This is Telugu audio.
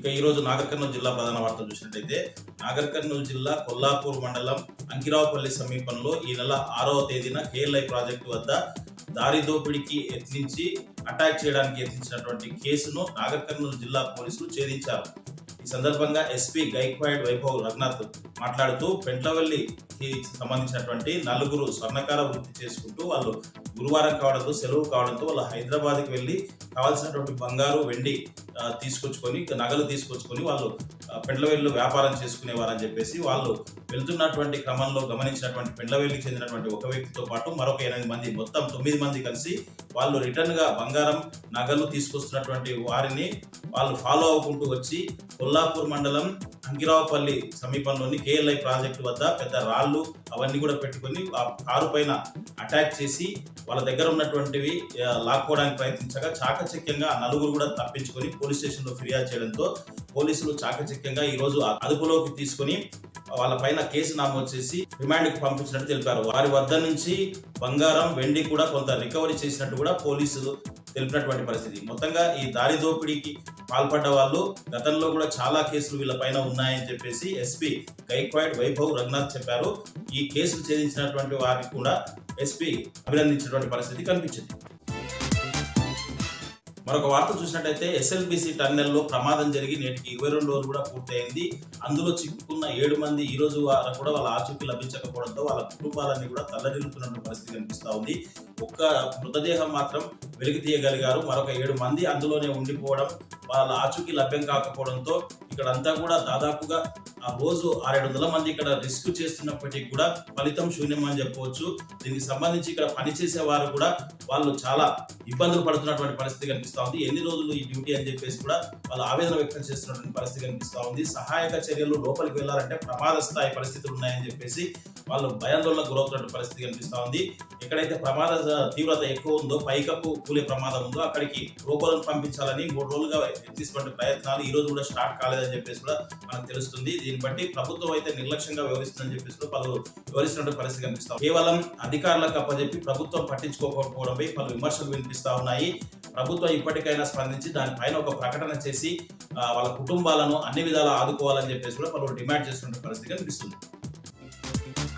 ఇక ఈరోజు నాగర్ కర్నూలు జిల్లా ప్రధాన వార్తలు చూసినట్లయితే నాగర్ కర్నూలు జిల్లా కొల్లాపూర్ మండలం అంకిరావుపల్లి సమీపంలో ఈ నెల 6వ తేదీన కేఎల్ఐ ప్రాజెక్టు వద్ద దారి దోపిడీకి యత్నించి అటాక్ చేయడానికి యత్నించినటువంటి కేసును నాగర్ కర్నూలు జిల్లా పోలీసులు ఛేదించారు. ఈ సందర్భంగా ఎస్పీ గైక్వాడ్ వైభవ్ రఘునాథ్ మాట్లాడుతూ పెంట్లవల్లికి సంబంధించినటువంటి నలుగురు స్వర్ణకార వృత్తి చేసుకుంటూ వాళ్ళు గురువారం కావడంతో సెలవు కావడంతో వాళ్ళు హైదరాబాద్కి వెళ్ళి కావాల్సినటువంటి బంగారు వెండి తీసుకొచ్చుకొని నగలు తీసుకొచ్చుకొని వాళ్ళు పెండ్లవెల్లిలో వ్యాపారం చేసుకునేవారని చెప్పేసి వాళ్ళు వెళ్తున్నటువంటి క్రమంలో గమనించినటువంటి పెండ్లవెల్లికి చెందినటువంటి ఒక వ్యక్తితో పాటు మరొక 8 మంది మొత్తం 9 మంది కలిసి వాళ్ళు రిటర్న్గా బంగారం నగలు తీసుకొస్తున్నటువంటి వారిని వాళ్ళు ఫాలో అవ్వకుంటూ వచ్చి కొల్లాపూర్ మండలం అంకిరావుపల్లి సమీపంలోని కేఎల్ఐ ప్రాజెక్టు వద్ద పెద్ద రాళ్ళు అవన్నీ కూడా పెట్టుకొని ఆ కారు పైన అటాక్ చేసి వాళ్ళ దగ్గర ఉన్నటువంటివి లాక్కోవడానికి ప్రయత్నించగా చాకచక్యంగా ఆ నలుగురు కూడా తప్పించుకొని పోలీస్ స్టేషన్లో ఫిర్యాదు చేయడంతో పోలీసులు చాకచక్యంగా ఈరోజు అదుపులోకి తీసుకొని వాళ్ళ పైన కేసు నమోదు చేసి రిమాండ్కి పంపించినట్టు తెలిపారు. వారి వద్ద నుంచి బంగారం వెండి కూడా కొంత రికవరీ చేసినట్టు కూడా పోలీసులు తెలిపినటువంటి పరిస్థితి. మొత్తంగా ఈ దారి దోపిడీకి పాల్పడ్డ వాళ్ళు గతంలో కూడా చాలా కేసులు వీళ్ళ పైన ఉన్నాయని చెప్పేసి ఎస్పీ గైక్వాడ్ వైభవ్ రఘునాథ్ చెప్పారు. ఈ కేసులు ఛేదించినటువంటి వారికి కూడా ఎస్పీ అభినందించినటువంటి పరిస్థితి కనిపించింది. మరొక వార్త చూసినట్టయితే ఎస్ఎల్బిసి టన్నెల్లో ప్రమాదం జరిగి నేటికి 22 రోజులు కూడా పూర్తయింది. అందులో చిక్కుకున్న 7 మంది ఈ రోజు కూడా వాళ్ళ ఆచూకీ లభించకపోవడంతో వాళ్ళ కుటుంబాలన్నీ కూడా తల్లడిల్లుతున్న పరిస్థితి కనిపిస్తూ ఉంది. ఒక్క మృతదేహం మాత్రం వెలికి తీయగలిగారు. మరొక 7 మంది అందులోనే ఉండిపోవడం, వాళ్ళ ఆచూకీ లభ్యం కాకపోవడంతో ఇక్కడంతా కూడా దాదాపుగా ఆ రోజు 600-700 మంది ఇక్కడ రిస్క్ చేస్తున్నప్పటికీ కూడా ఫలితం శూన్యం అని చెప్పవచ్చు. దీనికి సంబంధించి ఇక్కడ పనిచేసే వారు కూడా వాళ్ళు చాలా ఇబ్బందులు పడుతున్నటువంటి పరిస్థితి కనిపిస్తూ ఉంది. ఎన్ని రోజులు ఈ డ్యూటీ అని చెప్పేసి కూడా వాళ్ళు ఆవేదన వ్యక్తం చేస్తున్నటువంటి పరిస్థితి కనిపిస్తూ ఉంది. సహాయక చర్యలు లోపలికి వెళ్ళాలంటే ప్రమాద స్థాయి పరిస్థితులు ఉన్నాయని చెప్పేసి వాళ్ళు భయాందోళనకు గురవుతున్న పరిస్థితి కనిపిస్తూ ఉంది. ఎక్కడైతే ప్రమాద తీవ్రత ఎక్కువ ఉందో, పైకప్పు కూలే ప్రమాదం ఉందో అక్కడికి రోబోలను పంపించాలని 3 రోజులుగా ఎత్తిస్తున్న ప్రయత్నాలు ఈ రోజు కూడా స్టార్ట్ కాలేదని చెప్పేసి కూడా మనకు తెలుస్తుంది. దీన్ని బట్టి ప్రభుత్వం అయితే నిర్లక్ష్యంగా వ్యవహరిస్తుందని చెప్పేసి కూడా పలు వివరిస్తున్న పరిస్థితి కనిపిస్తాం. కేవలం అధికారులకు అప్పచెప్పి ప్రభుత్వం పట్టించుకోకపోవడంపై పలు విమర్శలు వినిపిస్తా ఉన్నాయి. ప్రభుత్వం ఇప్పటికైనా స్పందించి దానిపైన ఒక ప్రకటన చేసి వాళ్ళ కుటుంబాలను అన్ని విధాలా ఆదుకోవాలని చెప్పేసి కూడా పలువురు డిమాండ్ చేస్తున్న పరిస్థితి కనిపిస్తుంది.